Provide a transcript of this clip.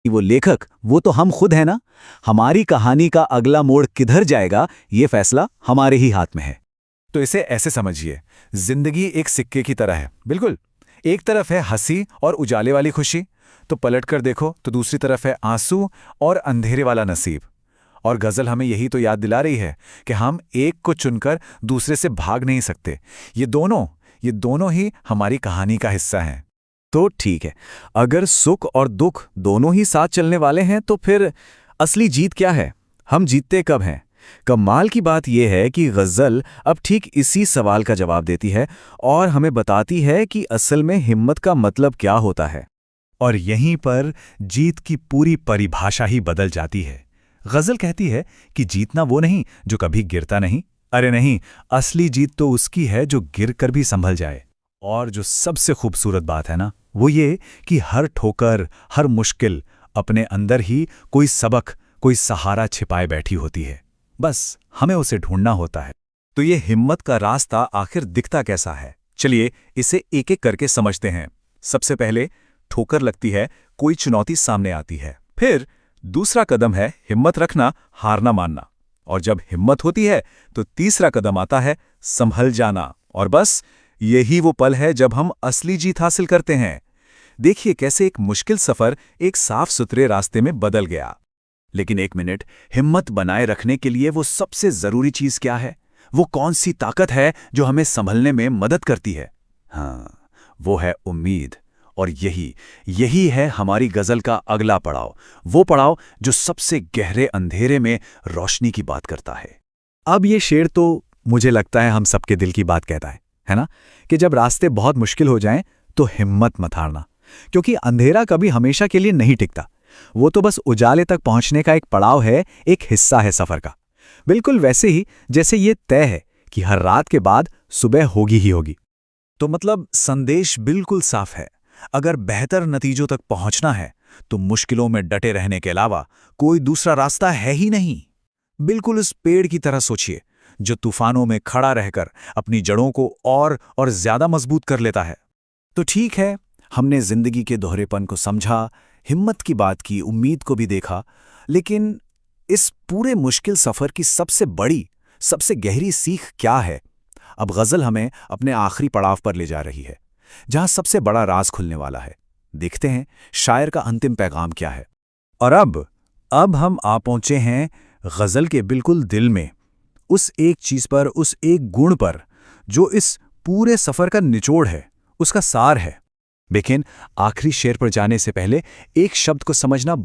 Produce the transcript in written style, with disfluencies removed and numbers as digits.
कि वो लेखक, वो तो हम खुद हैं ना। हमारी कहानी का अगला मोड़ किधर जाएगा, ये फैसला हमारे ही हाथ में है। तो इसे ऐसे समझिए, जिंदगी एक सिक्के की तरह है। बिल्कुल, एक तरफ है हंसी और उजाले वाली खुशी, तो पलट कर देखो तो दूसरी तरफ है आंसू और अंधेरे वाला नसीब। और गजल हमें यही तो याद दिला रही है कि हम एक को चुनकर दूसरे से भाग नहीं सकते। ये दोनों ही हमारी कहानी का हिस्सा हैं। तो ठीक है, अगर सुख और दुख दोनों ही साथ चलने वाले हैं तो फिर असली जीत क्या है? हम जीतते कब हैं? कमाल की बात यह है कि गज़ल अब ठीक इसी सवाल का जवाब देती है और हमें बताती है कि असल में हिम्मत का मतलब क्या होता है। और यहीं पर जीत की पूरी परिभाषा ही बदल जाती है। गजल कहती है कि जीतना वो नहीं जो कभी गिरता नहीं। अरे नहीं, असली जीत तो उसकी है जो गिर कर भी संभल जाए। और जो सबसे खूबसूरत बात है ना, वो ये कि हर ठोकर, हर मुश्किल अपने अंदर ही कोई सबक, कोई सहारा छिपाए बैठी होती है। बस हमें उसे ढूंढना होता है। तो ये हिम्मत का रास्ता आखिर दिखता कैसा है? चलिए इसे एक एक करके समझते हैं। सबसे पहले ठोकर लगती है, कोई चुनौती सामने आती है। फिर दूसरा कदम है हिम्मत रखना, हार ना मानना। और जब हिम्मत होती है तो तीसरा कदम आता है संभल जाना। और बस यही वो पल है जब हम असली जीत हासिल करते हैं। देखिए कैसे एक मुश्किल सफर एक साफ सुथरे रास्ते में बदल गया। लेकिन एक मिनट, हिम्मत बनाए रखने के लिए वो सबसे जरूरी चीज क्या है? वो कौन सी ताकत है जो हमें संभलने में मदद करती है? हाँ, वो है उम्मीद। और यही है हमारी गजल का अगला पड़ाव, वो पड़ाव जो सबसे गहरे अंधेरे में रोशनी की बात करता है। अब ये शेर तो मुझे लगता है हम सबके दिल की बात कहता है ना? कि जब रास्ते बहुत मुश्किल हो जाएं तो हिम्मत मत हारना, क्योंकि अंधेरा कभी हमेशा के लिए नहीं टिकता। वो तो बस उजाले तक पहुंचने का एक पड़ाव है, एक हिस्सा है सफर का। बिल्कुल वैसे ही जैसे ये तय है कि हर रात के बाद सुबह होगी ही होगी। तो मतलब संदेश बिल्कुल साफ है। अगर बेहतर नतीजों तक पहुंचना है तो मुश्किलों में डटे रहने के अलावा कोई दूसरा रास्ता है ही नहीं। बिल्कुल उस पेड़ की तरह सोचिए जो तूफानों में खड़ा रहकर अपनी जड़ों को और ज्यादा मजबूत कर लेता है। तो ठीक है, हमने जिंदगी के दोहरेपन को समझा, हिम्मत की बात की, उम्मीद को भी देखा, लेकिन इस पूरे मुश्किल सफर की सबसे बड़ी, सबसे गहरी सीख क्या है? अब गजल हमें अपने आखिरी पड़ाव पर ले जा रही है, जहां सबसे बड़ा राज खुलने वाला है। देखते हैं शायर का अंतिम पैगाम क्या है। और अब हम आ पहुंचे हैं गजल के बिल्कुल दिल में, उस एक चीज पर, उस एक गुण पर जो इस पूरे सफर का निचोड़ है, उसका सार है। लेकिन आखिरी शेर पर जाने से पहले एक शब्द को समझना